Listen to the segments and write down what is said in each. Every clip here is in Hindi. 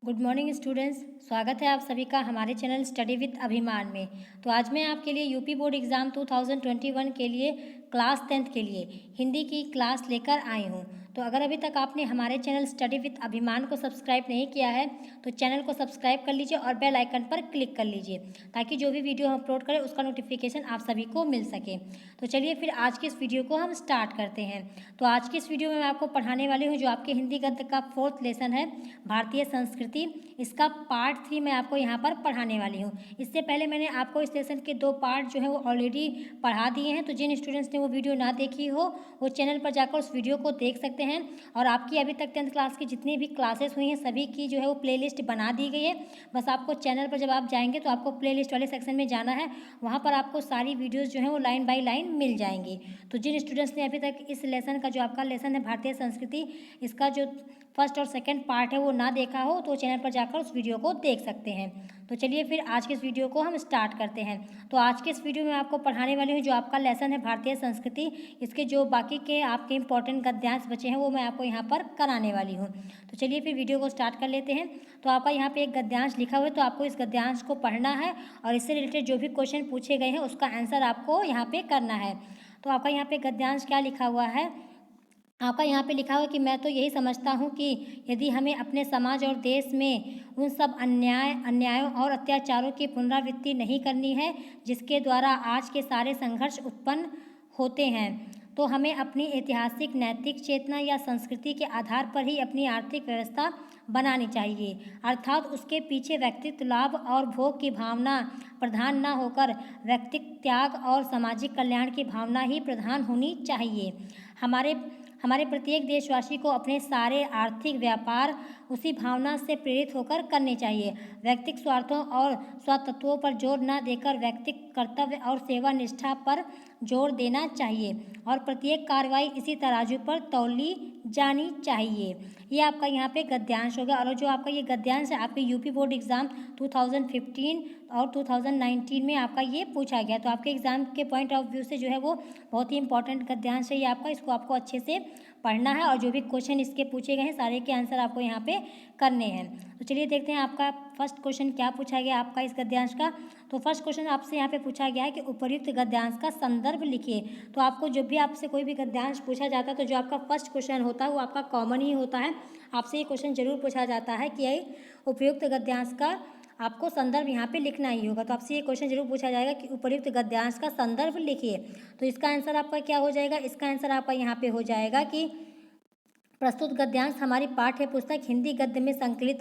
Good morning students. स्वागत है आप सभी का हमारे चैनल स्टडी विद अभिमान में। तो आज मैं आपके लिए यूपी बोर्ड एग्ज़ाम 2021 के लिए क्लास 10th के लिए हिंदी की क्लास लेकर आई हूँ। तो अगर अभी तक आपने हमारे चैनल स्टडी विद अभिमान को सब्सक्राइब नहीं किया है तो चैनल को सब्सक्राइब कर लीजिए और बेल आइकन पर क्लिक कर लीजिए ताकि जो भी वीडियो हम अपलोड करें उसका नोटिफिकेशन आप सभी को मिल सके। तो चलिए फिर आज की इस वीडियो को हम स्टार्ट करते हैं। तो आज की इस वीडियो में मैं आपको पढ़ाने वाली हूँ जो आपके हिंदी गद्य का 4th लेसन है, भारतीय संस्कृति। इसका पार्ट 3 मैं आपको यहाँ पर पढ़ाने वाली हूँ। इससे पहले मैंने आपको इस लेसन के 2 पार्ट जो है वो ऑलरेडी पढ़ा दिए हैं। तो जिन स्टूडेंट्स ने वो वीडियो ना देखी हो वो चैनल पर जाकर उस वीडियो को देख सकते हैं। और आपकी अभी तक 10th क्लास की जितनी भी क्लासेस हुई हैं सभी की जो है वो प्लेलिस्ट बना दी गई है। बस आपको चैनल पर जब आप जाएंगे तो आपको प्लेलिस्ट वाले सेक्शन में जाना है, वहाँ पर आपको सारी वीडियोज़ जो है वो लाइन बाई लाइन मिल जाएंगी। तो जिन स्टूडेंट्स ने अभी तक इस लेसन का जो आपका लेसन है भारतीय संस्कृति, इसका जो फर्स्ट और सेकंड पार्ट है वो ना देखा हो तो चैनल पर जाकर उस वीडियो को देख सकते हैं। तो चलिए फिर आज के इस वीडियो को हम स्टार्ट करते हैं। तो आज के इस वीडियो में आपको पढ़ाने वाली हूँ जो आपका लेसन है भारतीय संस्कृति, इसके जो बाकी के आपके इंपॉर्टेंट गद्यांश बचे हैं वो मैं आपको यहाँ पर कराने वाली हूँ। तो चलिए फिर वीडियो को स्टार्ट कर लेते हैं। तो आपका यहाँ पे एक गद्यांश लिखा हुआ है तो आपको इस गद्यांश को पढ़ना है और इससे रिलेटेड जो भी क्वेश्चन पूछे गए हैं उसका आंसर आपको यहाँ पे करना है। तो आपका यहाँ पे गद्यांश क्या लिखा हुआ है, आपका यहाँ पे लिखा हुआ है कि मैं तो यही समझता हूँ कि यदि हमें अपने समाज और देश में उन सब अन्यायों और अत्याचारों की पुनरावृत्ति नहीं करनी है जिसके द्वारा आज के सारे संघर्ष उत्पन्न होते हैं, तो हमें अपनी ऐतिहासिक नैतिक चेतना या संस्कृति के आधार पर ही अपनी आर्थिक व्यवस्था बनानी चाहिए। अर्थात उसके पीछे व्यक्तित्व लाभ और भोग की भावना प्रधान न होकर व्यक्तिगत त्याग और सामाजिक कल्याण की भावना ही प्रधान होनी चाहिए। हमारे प्रत्येक देशवासी को अपने सारे आर्थिक व्यापार उसी भावना से प्रेरित होकर करने चाहिए। व्यक्तिगत स्वार्थों और स्वतत्वों पर जोर न देकर व्यक्तिगत कर्तव्य और सेवा निष्ठा पर जोर देना चाहिए और प्रत्येक कार्रवाई इसी तराजू पर तौली जानी चाहिए। ये आपका यहाँ पे गद्यांश हो गया। और जो आपका ये गद्यांश है आपके यूपी बोर्ड एग्ज़ाम 2015 और 2019 में आपका ये पूछा गया। तो आपके एग्ज़ाम के पॉइंट ऑफ व्यू से जो है वो बहुत ही इंपॉर्टेंट गद्यांश है ये आपका, इसको आपको अच्छे से पढ़ना है और जो भी क्वेश्चन इसके पूछे गए हैं सारे के आंसर आपको यहाँ पे करने हैं। तो चलिए देखते हैं आपका फर्स्ट क्वेश्चन क्या पूछा गया आपका इस गद्यांश का। तो फर्स्ट क्वेश्चन आपसे यहाँ पे पूछा गया है कि उपर्युक्त गद्यांश का संदर्भ लिखिए। तो आपको जब भी आपसे कोई भी गद्यांश पूछा जाता है तो जो आपका फर्स्ट क्वेश्चन होता है वो आपका कॉमन ही होता है। आपसे ये क्वेश्चन जरूर पूछा जाता है कि उपयुक्त गद्यांश का आपको संदर्भ यहाँ पे लिखना ही होगा। तो आपसे ये क्वेश्चन जरूर पूछा जाएगा कि उपर्युक्त गद्यांश का संदर्भ लिखिए। तो इसका आंसर आपका क्या हो जाएगा, इसका आंसर आपका यहाँ पे हो जाएगा कि प्रस्तुत गद्यांश हमारी पाठ्य पुस्तक हिंदी गद्य में संकलित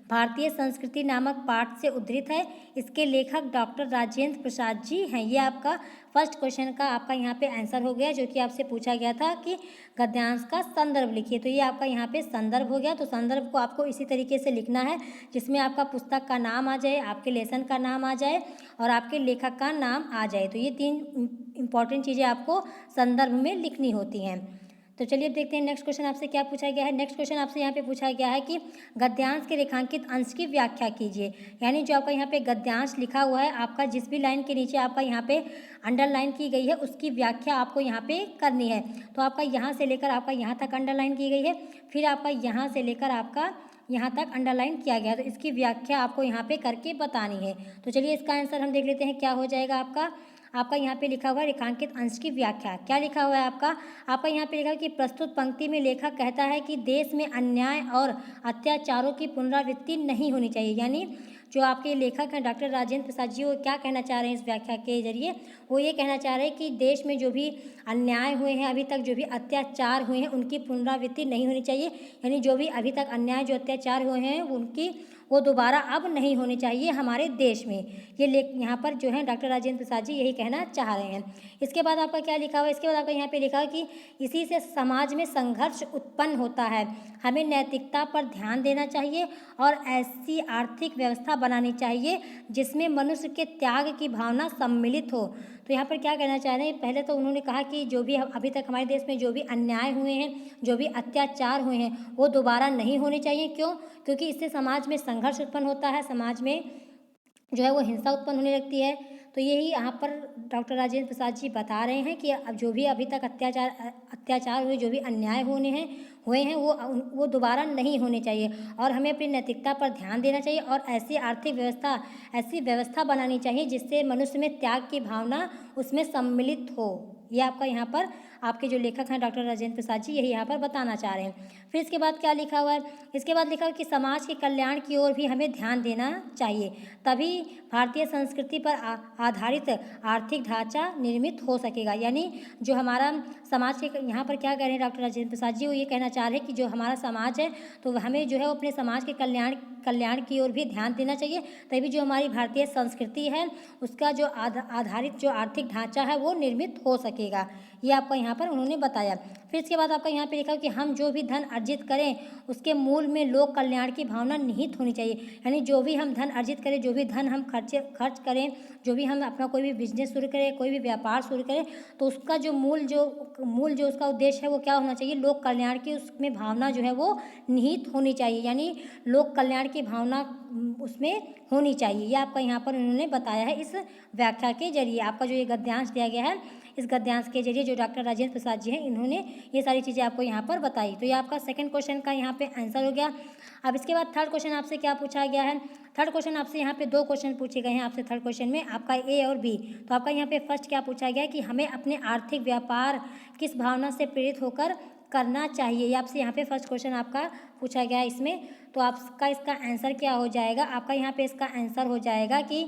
भारतीय संस्कृति नामक पाठ से उद्धृत है। इसके लेखक डॉक्टर राजेंद्र प्रसाद जी हैं। ये आपका फर्स्ट क्वेश्चन का आपका यहाँ पे आंसर हो गया जो कि आपसे पूछा गया था कि गद्यांश का संदर्भ लिखिए। तो ये आपका यहाँ पे संदर्भ हो गया। तो संदर्भ को आपको इसी तरीके से लिखना है जिसमें आपका पुस्तक का नाम आ जाए, आपके लेसन का नाम आ जाए और आपके लेखक का नाम आ जाए। तो ये 3 इंपॉर्टेंट चीज़ें आपको संदर्भ में लिखनी होती हैं। तो चलिए अब देखते हैं नेक्स्ट क्वेश्चन आपसे क्या पूछा गया है। नेक्स्ट क्वेश्चन आपसे यहाँ पे पूछा गया है कि गद्यांश के रेखांकित अंश की व्याख्या कीजिए। यानी जो आपका यहाँ पे गद्यांश लिखा हुआ है आपका जिस भी लाइन के नीचे आपका यहाँ पे अंडरलाइन की गई है उसकी व्याख्या आपको यहाँ पे करनी है। तो आपका यहाँ से लेकर आपका यहाँ तक अंडरलाइन की गई है, फिर आपका यहाँ से लेकर आपका यहाँ तक अंडरलाइन किया गया। तो इसकी व्याख्या आपको यहाँ पे करके बतानी है। तो चलिए इसका आंसर हम देख लेते हैं क्या हो जाएगा आपका यहाँ पे लिखा हुआ है रेखांकित अंश की व्याख्या। क्या लिखा हुआ है आपका यहाँ पे लिखा है कि प्रस्तुत पंक्ति में लेखक कहता है कि देश में अन्याय और अत्याचारों की पुनरावृत्ति नहीं होनी चाहिए। यानी जो आपके लेखक हैं डॉक्टर राजेंद्र प्रसाद जी वो क्या कहना चाह रहे हैं इस व्याख्या के जरिए, वो ये कहना चाह रहे हैं कि देश में जो भी अन्याय हुए हैं अभी तक जो भी अत्याचार हुए हैं उनकी पुनरावृत्ति नहीं होनी चाहिए। यानी जो भी अभी तक अन्याय जो अत्याचार हुए हैं उनकी वो दोबारा अब नहीं होनी चाहिए हमारे देश में। ये यहाँ पर जो है डॉक्टर राजेंद्र प्रसाद जी यही कहना चाह रहे हैं। इसके बाद आपका क्या लिखा हुआ है, इसके बाद आपका यहाँ पे लिखा है कि इसी से समाज में संघर्ष उत्पन्न होता है। हमें नैतिकता पर ध्यान देना चाहिए और ऐसी आर्थिक व्यवस्था बनानी चाहिए जिसमें मनुष्य के त्याग की भावना सम्मिलित हो। तो यहाँ पर क्या कहना चाह रहे हैं, पहले तो उन्होंने कहा कि जो भी अभी तक हमारे देश में जो भी अन्याय हुए हैं, जो भी अत्याचार हुए हैं वो दोबारा नहीं होने चाहिए। क्यों? क्योंकि इससे समाज में संघर्ष उत्पन्न होता है, समाज में जो है वो हिंसा उत्पन्न होने लगती है, तो यही यहाँ पर डॉक्टर राजेंद्र प्रसाद जी बता रहे हैं कि अब जो भी अभी तक अत्याचार हुए, जो भी अन्याय हुए हैं वो दोबारा नहीं होने चाहिए और हमें अपनी नैतिकता पर ध्यान देना चाहिए और ऐसी व्यवस्था बनानी चाहिए जिससे मनुष्य में त्याग की भावना उसमें सम्मिलित हो। ये आपका यहाँ पर आपके जो लेखक हैं डॉक्टर राजेंद्र प्रसाद जी यही यहाँ पर बताना चाह रहे हैं। फिर इसके बाद क्या लिखा हुआ है, इसके बाद लिखा हुआ है कि समाज के कल्याण की ओर भी हमें ध्यान देना चाहिए, तभी भारतीय संस्कृति पर आधारित आर्थिक ढांचा निर्मित हो सकेगा। यानी जो हमारा समाज के यहाँ पर क्या कह रहे हैं डॉक्टर राजेंद्र प्रसाद जी, वो ये कहना चाह रहे हैं कि जो हमारा समाज है तो हमें जो है वो अपने समाज के कल्याण की ओर भी ध्यान देना चाहिए, तभी जो हमारी भारतीय संस्कृति है उसका जो आधारित जो आर्थिक ढांचा है वो निर्मित हो सकेगा। ये आपका यहाँ पर उन्होंने बताया। फिर इसके बाद आपका यहाँ पे लिखा कि हम जो भी धन अर्जित करें उसके मूल में लोक कल्याण की भावना निहित होनी चाहिए। यानी जो भी हम धन अर्जित करें, जो भी धन हम खर्च करें, जो भी हम अपना कोई भी बिजनेस शुरू करें, कोई भी व्यापार शुरू करें, तो उसका जो मूल जो उसका उद्देश्य है वो क्या होना चाहिए, लोक कल्याण की उसमें भावना जो है वो निहित होनी चाहिए। यानी लोक कल्याण की भावना उसमें होनी चाहिए। ये आपका यहाँ पर उन्होंने बताया है इस व्याख्या के जरिए। आपका जो ये गद्यांश दिया गया है, इस गद्यांश के जरिए जो डॉक्टर राजेंद्र प्रसाद जी हैं इन्होंने ये सारी चीज़ें आपको यहाँ पर बताई। तो ये आपका सेकंड क्वेश्चन का यहाँ पे आंसर हो गया। अब इसके बाद थर्ड क्वेश्चन आपसे क्या पूछा गया है, थर्ड क्वेश्चन आपसे यहाँ पे 2 क्वेश्चन पूछे गए हैं आपसे थर्ड क्वेश्चन में, आपका ए और बी। तो आपका यहाँ पे फर्स्ट क्या पूछा गया है कि हमें अपने आर्थिक व्यापार किस भावना से प्रेरित होकर करना चाहिए। ये आपसे यहाँ पे फर्स्ट क्वेश्चन आपका पूछा गया है इसमें। तो आपका इसका आंसर क्या हो जाएगा, आपका यहाँ पे इसका आंसर हो जाएगा कि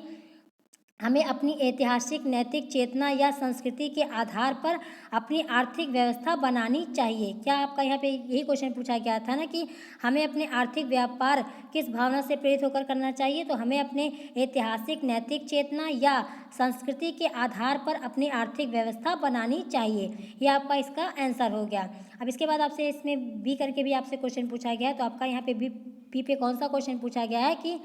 हमें अपनी ऐतिहासिक नैतिक चेतना या संस्कृति के आधार पर अपनी आर्थिक व्यवस्था बनानी चाहिए। क्या आपका यहाँ पे यही क्वेश्चन पूछा गया था ना कि हमें अपने आर्थिक व्यापार किस भावना से प्रेरित होकर करना चाहिए, तो हमें अपने ऐतिहासिक नैतिक चेतना या संस्कृति के आधार पर अपनी आर्थिक व्यवस्था बनानी चाहिए। ये आपका इसका आंसर हो गया। अब इसके बाद आपसे इसमें बी करके भी आपसे क्वेश्चन पूछा गया है। तो आपका यहाँ पे बी पे कौन सा क्वेश्चन पूछा गया है कि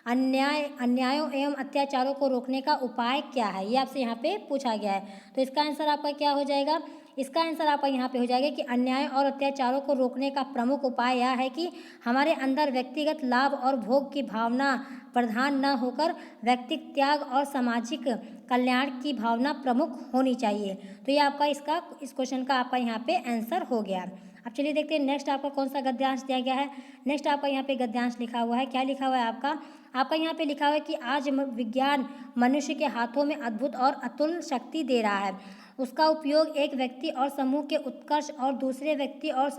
अन्यायों एवं अत्याचारों को रोकने का उपाय क्या है। ये आपसे यहाँ पे पूछा गया है। तो इसका आंसर आपका क्या हो जाएगा, इसका आंसर आपका यहाँ पे हो जाएगा कि अन्याय और अत्याचारों को रोकने का प्रमुख उपाय यह है कि हमारे अंदर व्यक्तिगत लाभ और भोग की भावना प्रधान न होकर व्यक्तिगत त्याग और सामाजिक कल्याण की भावना प्रमुख होनी चाहिए। तो ये आपका इस क्वेश्चन का आपका यहाँ पे आंसर हो गया। अब चलिए देखते हैं नेक्स्ट आपका कौन सा गद्यांश दिया गया है। नेक्स्ट आपका यहाँ पे गद्यांश लिखा हुआ है, क्या लिखा हुआ है आपका यहाँ पे लिखा हुआ है कि आज विज्ञान मनुष्य के हाथों में अद्भुत और अतुल्य शक्ति दे रहा है। उसका उपयोग एक व्यक्ति और समूह के उत्कर्ष और दूसरे व्यक्ति और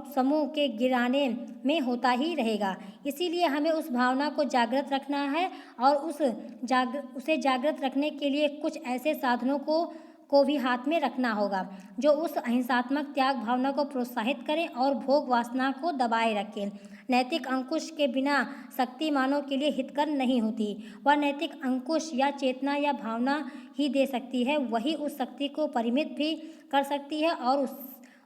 समूह के गिराने में होता ही रहेगा। इसीलिए हमें उस भावना को जागृत रखना है और उसे जागृत रखने के लिए कुछ ऐसे साधनों को भी हाथ में रखना होगा जो उस अहिंसात्मक त्याग भावना को प्रोत्साहित करें और भोग वासना को दबाए रखें। नैतिक अंकुश के बिना शक्ति मानव के लिए हितकर नहीं होती। वह नैतिक अंकुश या चेतना या भावना ही दे सकती है, वही उस शक्ति को परिमित भी कर सकती है और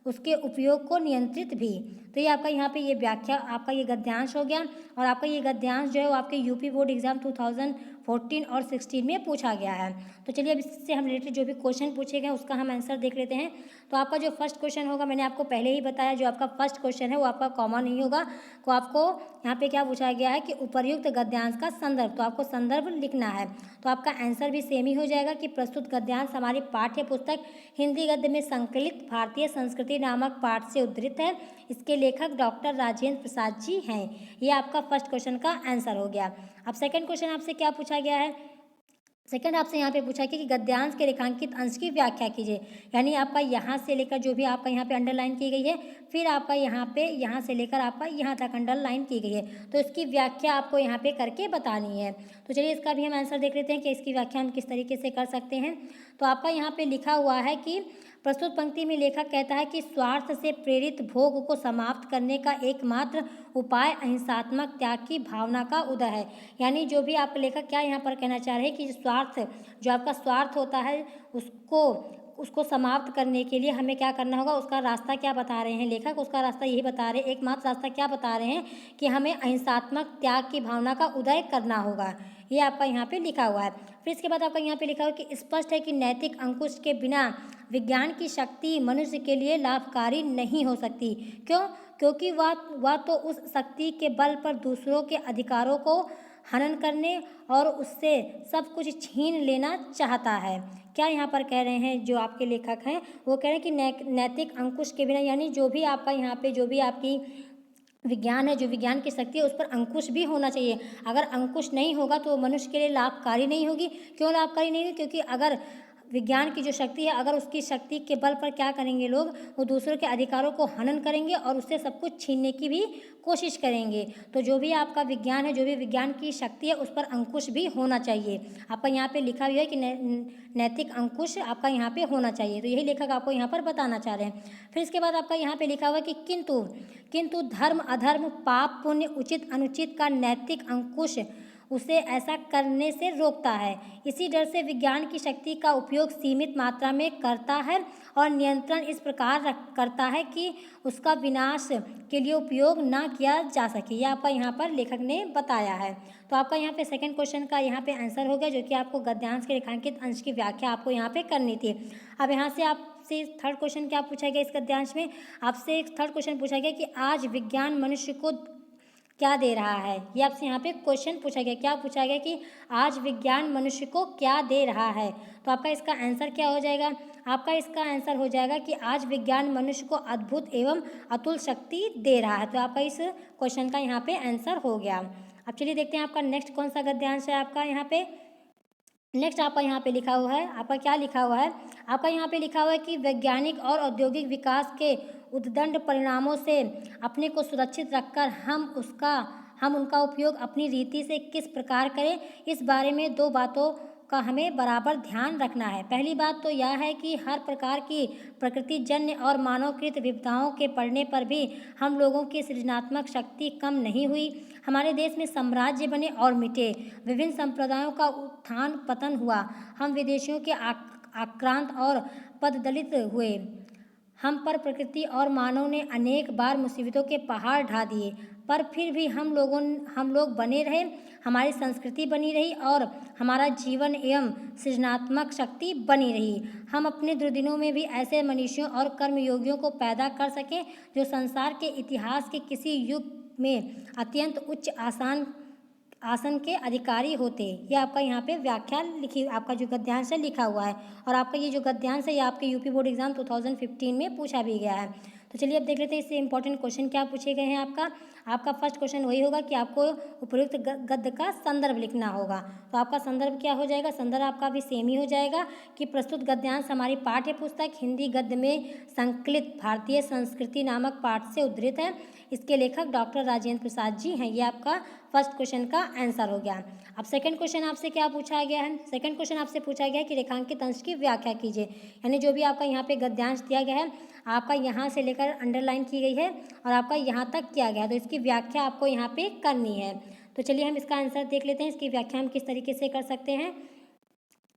उसके उपयोग को नियंत्रित भी। तो ये आपका यहाँ पे ये व्याख्या आपका ये गद्यांश हो गया और आपका ये गद्यांश जो है वो आपके यूपी बोर्ड एग्जाम 2014 और 16 में पूछा गया है। तो चलिए अब इससे हम रिलेटेड जो भी क्वेश्चन पूछे गए उसका हम आंसर देख लेते हैं। तो आपका जो फर्स्ट क्वेश्चन होगा, मैंने आपको पहले ही बताया, जो आपका फर्स्ट क्वेश्चन है वो आपका कॉमन नहीं होगा। तो आपको यहाँ पे क्या पूछा गया है कि उपर्युक्त गद्यांश का संदर्भ, तो आपको संदर्भ लिखना है। तो आपका आंसर भी सेम ही हो जाएगा कि प्रस्तुत गद्यांश हमारी पाठ्य पुस्तक हिंदी गद्य में संकलित भारतीय संस्कृति नामक पाठ से उद्धृत है। इसके लेखक डॉक्टर राजेंद्र प्रसाद जी हैं। ये आपका फर्स्ट क्वेश्चन का आंसर हो गया। अब सेकंड क्वेश्चन आपसे क्या पूछा गया है, सेकंड आपसे यहाँ पे पूछा कि गद्यांश के रेखांकित अंश की व्याख्या कीजिए। यानी आपका यहाँ से लेकर जो भी आपका यहाँ पे अंडरलाइन की गई है, फिर आपका यहाँ से लेकर आपका यहाँ तक अंडरलाइन की गई है, तो इसकी व्याख्या आपको यहाँ पे करके बतानी है। तो चलिए इसका भी हम आंसर देख लेते हैं कि इसकी व्याख्या हम किस तरीके से कर सकते हैं। तो आपका यहाँ पे लिखा हुआ है कि प्रस्तुत पंक्ति में लेखक कहता है कि स्वार्थ से प्रेरित भोग को समाप्त करने का एकमात्र उपाय अहिंसात्मक त्याग की भावना का उदय है। यानी जो भी आप लेखक क्या यहाँ पर कहना चाह रहे हैं कि जो आपका स्वार्थ होता है उसको समाप्त करने के लिए हमें क्या करना होगा, उसका रास्ता क्या बता रहे हैं लेखक, उसका रास्ता यही बता रहे हैं, एकमात्र रास्ता क्या बता रहे हैं कि हमें अहिंसात्मक त्याग की भावना का उदय करना होगा। ये आपका यहाँ पे लिखा हुआ है। फिर इसके बाद आपका यहाँ पे लिखा हुआ है कि स्पष्ट है कि नैतिक अंकुश के बिना विज्ञान की शक्ति मनुष्य के लिए लाभकारी नहीं हो सकती। क्योंकि वह तो उस शक्ति के बल पर दूसरों के अधिकारों को हनन करने और उससे सब कुछ छीन लेना चाहता है। क्या यहाँ पर कह रहे हैं जो आपके लेखक हैं, वो कह रहे हैं कि नैतिक अंकुश के बिना, यानी जो भी आपका यहाँ पे जो भी आपकी विज्ञान है, जो विज्ञान की शक्ति है, उस पर अंकुश भी होना चाहिए। अगर अंकुश नहीं होगा तो मनुष्य के लिए लाभकारी नहीं होगी। क्यों लाभकारी नहीं होगी? क्योंकि अगर विज्ञान की जो शक्ति है, अगर उसकी शक्ति के बल पर क्या करेंगे लोग, वो दूसरों के अधिकारों को हनन करेंगे और उससे सब कुछ छीनने की भी कोशिश करेंगे। तो जो भी आपका विज्ञान है, जो भी विज्ञान की शक्ति है, उस पर अंकुश भी होना चाहिए। आपका यहाँ पे लिखा हुआ है कि नैतिक अंकुश आपका यहाँ पे होना चाहिए। तो यही लेखक आपको यहाँ पर बताना चाह रहे हैं। फिर इसके बाद आपका यहाँ पे लिखा हुआ है कि किंतु धर्म अधर्म पाप पुण्य उचित अनुचित का नैतिक अंकुश उसे ऐसा करने से रोकता है। इसी डर से विज्ञान की शक्ति का उपयोग सीमित मात्रा में करता है और नियंत्रण इस प्रकार करता है कि उसका विनाश के लिए उपयोग ना किया जा सके। यह आपका यहाँ पर लेखक ने बताया है। तो आपका यहाँ पे सेकंड क्वेश्चन का यहाँ पे आंसर हो गया, जो कि आपको गद्यांश के रेखांकित अंश की व्याख्या आपको यहाँ पे करनी थी। अब यहाँ से आपसे थर्ड क्वेश्चन क्या पूछा गया इस गद्यांश में? आपसे एक थर्ड क्वेश्चन पूछा गया कि आज विज्ञान मनुष्य को क्या दे रहा है। ये आपसे यहाँ पे क्वेश्चन पूछा गया, क्या पूछा गया कि आज विज्ञान मनुष्य को क्या दे रहा है। तो आपका इसका आंसर क्या हो जाएगा? आपका इसका आंसर हो जाएगा कि आज विज्ञान मनुष्य को अद्भुत एवं अतुल शक्ति दे रहा है। तो आपका इस क्वेश्चन का यहाँ पे आंसर हो गया। अब चलिए देखते हैं आपका नेक्स्ट कौन सा गद्यांश है आपका यहाँ पे। नेक्स्ट आपका यहाँ पे लिखा हुआ है, आपका क्या लिखा हुआ है? आपका यहाँ पे लिखा हुआ है कि वैज्ञानिक और औद्योगिक विकास के उद्दंड परिणामों से अपने को सुरक्षित रखकर हम उनका उपयोग अपनी रीति से किस प्रकार करें, इस बारे में दो बातों का हमें बराबर ध्यान रखना है। पहली बात तो यह है कि हर प्रकार की प्रकृतिजन्य और मानवकृत विपदाओं के पड़ने पर भी हम लोगों की सृजनात्मक शक्ति कम नहीं हुई। हमारे देश में साम्राज्य बने और मिटे, विभिन्न संप्रदायों का उत्थान पतन हुआ, हम विदेशियों के आक्रांत और पददलित हुए, हम पर प्रकृति और मानव ने अनेक बार मुसीबतों के पहाड़ ढा दिए, पर फिर भी हम लोग बने रहे, हमारी संस्कृति बनी रही और हमारा जीवन एवं सृजनात्मक शक्ति बनी रही। हम अपने दुर्दिनों में भी ऐसे मनुष्यों और कर्मयोगियों को पैदा कर सके जो संसार के इतिहास के किसी युग में अत्यंत उच्च आसन के अधिकारी होते। ये आपका यहाँ पे व्याख्या लिखी, आपका जो गद्यांश है लिखा हुआ है। और आपका ये जो गद्यांश है ये आपके यूपी बोर्ड एग्जाम 2015 में पूछा भी गया है। तो चलिए अब देख लेते हैं इससे इंपॉर्टेंट क्वेश्चन क्या पूछे गए हैं। आपका फर्स्ट क्वेश्चन वही होगा कि आपको उपयुक्त गद्य का संदर्भ लिखना होगा। तो आपका संदर्भ क्या हो जाएगा? संदर्भ आपका भी सेम ही हो जाएगा कि प्रस्तुत गद्यांश हमारी पाठ्य पुस्तक हिंदी गद्य में संकलित भारतीय संस्कृति नामक पाठ से उद्धृत है। इसके लेखक डॉक्टर राजेंद्र प्रसाद जी हैं। ये आपका फर्स्ट क्वेश्चन का आंसर हो गया। अब सेकंड क्वेश्चन आपसे क्या पूछा गया है? सेकंड क्वेश्चन आपसे पूछा गया है कि रेखांकित अंश की व्याख्या कीजिए। यानी जो भी आपका यहाँ पे गद्यांश दिया गया है, आपका यहाँ से लेकर अंडरलाइन की गई है और आपका यहाँ तक किया गया है, तो इसकी व्याख्या आपको यहाँ पे करनी है। तो चलिए हम इसका आंसर देख लेते हैं, इसकी व्याख्या हम किस तरीके से कर सकते हैं।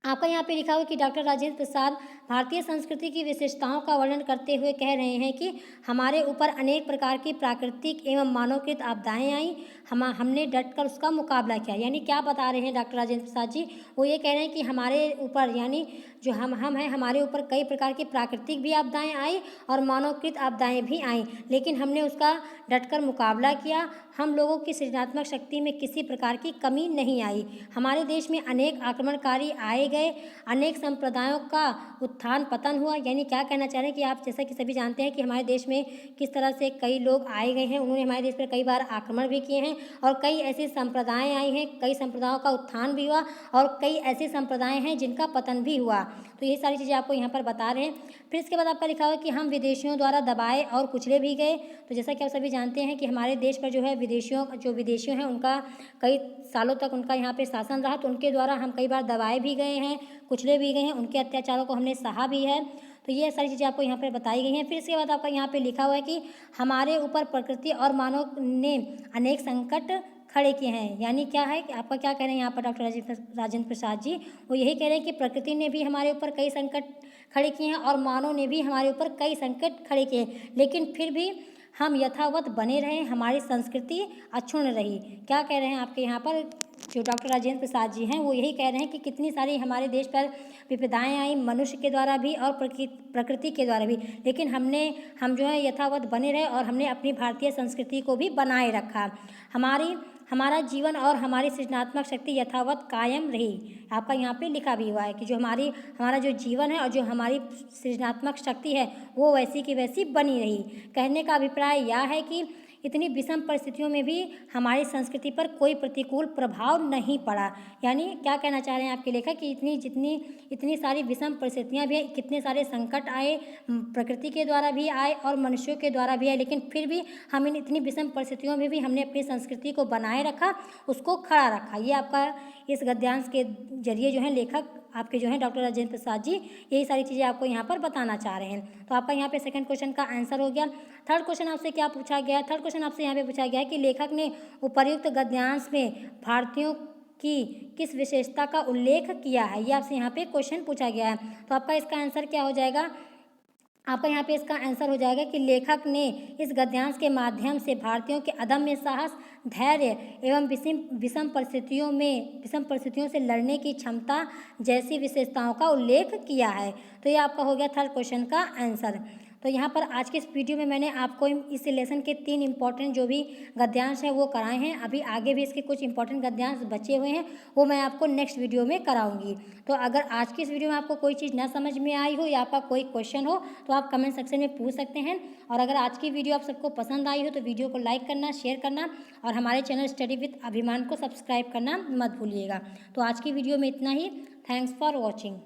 आपका यहाँ पे लिखा हुआ कि डॉक्टर राजेंद्र प्रसाद भारतीय संस्कृति की विशेषताओं का वर्णन करते हुए कह रहे हैं कि हमारे ऊपर अनेक प्रकार की प्राकृतिक एवं मानवकृत आपदाएं आईं, हमने डटकर उसका मुकाबला किया। यानी क्या बता रहे हैं डॉक्टर राजेंद्र प्रसाद जी? वो ये कह रहे हैं कि हमारे ऊपर, यानी जो हम हैं, हमारे ऊपर कई प्रकार की प्राकृतिक भी आपदाएं आई और मानवकृत आपदाएं भी आईं, लेकिन हमने उसका डटकर मुकाबला किया। हम लोगों की सृजनात्मक शक्ति में किसी प्रकार की कमी नहीं आई। हमारे देश में अनेक आक्रमणकारी आए गए, अनेक संप्रदायों का उत्थान पतन हुआ। यानी क्या कहना चाह रहे हैं कि आप जैसा कि सभी जानते हैं कि हमारे देश में किस तरह से कई लोग आए गए हैं, उन्होंने हमारे देश पर कई बार आक्रमण भी किए हैं और कई ऐसी संप्रदाएं आई हैं, कई संप्रदायों का उत्थान भी हुआ और कई ऐसे संप्रदाय हैं जिनका पतन भी हुआ। तो ये सारी चीज़ें आपको यहाँ पर बता रहे हैं। फिर इसके बाद आपका लिखा हुआ कि हम विदेशियों द्वारा दबाए और कुचले भी गए। तो जैसा कि आप सभी जानते हैं कि हमारे देश पर जो है विदेशियों हैं उनका कई सालों तक उनका यहाँ पे शासन रहा, तो उनके द्वारा हम कई बार दबाए भी गए हैं, कुचले भी गए हैं, उनके अत्याचारों को हमने सहा भी है। तो ये सारी चीज़ें आपको यहाँ पर बताई गई हैं। फिर इसके बाद आपका यहाँ पे लिखा हुआ है कि हमारे ऊपर प्रकृति और मानव ने अनेक संकट खड़े किए हैं। यानी क्या है कि आपका क्या कह रहे हैं यहाँ पर डॉक्टर राजेंद्र प्रसाद जी? वो यही कह रहे हैं कि प्रकृति ने भी हमारे ऊपर कई संकट खड़े किए हैं और मानव ने भी हमारे ऊपर कई संकट खड़े किए हैं, लेकिन फिर भी हम यथावत बने रहे, हमारी संस्कृति अक्षुण्ण रही। क्या कह रहे हैं आपके यहाँ पर जो डॉक्टर राजेंद्र प्रसाद जी हैं? वो यही कह रहे हैं कि कितनी सारी हमारे देश पर विपदाएं आई, मनुष्य के द्वारा भी और प्रकृति के द्वारा भी, लेकिन हम जो है यथावत बने रहे और हमने अपनी भारतीय संस्कृति को भी बनाए रखा। हमारा जीवन और हमारी सृजनात्मक शक्ति यथावत कायम रही। आपका यहाँ पे लिखा भी हुआ है कि जो हमारा जो जीवन है और जो हमारी सृजनात्मक शक्ति है वो वैसी की वैसी बनी रही। कहने का अभिप्राय यह है कि इतनी विषम परिस्थितियों में भी हमारी संस्कृति पर कोई प्रतिकूल प्रभाव नहीं पड़ा। यानी क्या कहना चाह रहे हैं आपके लेखक कि इतनी सारी विषम परिस्थितियाँ भी, कितने सारे संकट आए, प्रकृति के द्वारा भी आए और मनुष्यों के द्वारा भी आए, लेकिन फिर भी हम इन इतनी विषम परिस्थितियों में भी हमने अपनी संस्कृति को बनाए रखा, उसको खड़ा रखा। ये आपका इस गद्यांश के जरिए जो है लेखक आपके जो है डॉक्टर राजेंद्र प्रसाद जी यही सारी चीज़ें आपको यहाँ पर बताना चाह रहे हैं। तो आपका यहाँ पे सेकंड क्वेश्चन का आंसर हो गया। थर्ड क्वेश्चन आपसे क्या पूछा गया है? थर्ड क्वेश्चन आपसे यहाँ पे पूछा गया है कि लेखक ने उपर्युक्त गद्यांश में भारतीयों की किस विशेषता का उल्लेख किया है। ये आपसे यहाँ पे क्वेश्चन पूछा गया है। तो आपका इसका आंसर क्या हो जाएगा? आपका यहाँ पे इसका आंसर हो जाएगा कि लेखक ने इस गद्यांश के माध्यम से भारतीयों के अदम्य साहस, धैर्य एवं विषम परिस्थितियों से लड़ने की क्षमता जैसी विशेषताओं का उल्लेख किया है। तो ये आपका हो गया थर्ड क्वेश्चन का आंसर। तो यहाँ पर आज के इस वीडियो में मैंने आपको इस लेसन के 3 इंपॉर्टेंट जो भी गद्यांश हैं वो कराए हैं। अभी आगे भी इसके कुछ इंपॉर्टेंट गद्यांश बचे हुए हैं, वो मैं आपको नेक्स्ट वीडियो में कराऊंगी। तो अगर आज की इस वीडियो में आपको कोई चीज़ ना समझ में आई हो या आपका कोई क्वेश्चन हो तो आप कमेंट सेक्शन में पूछ सकते हैं। और अगर आज की वीडियो आप सबको पसंद आई हो तो वीडियो को लाइक करना, शेयर करना और हमारे चैनल स्टडी विद अभिमान को सब्सक्राइब करना मत भूलिएगा। तो आज की वीडियो में इतना ही। Thanks for watching.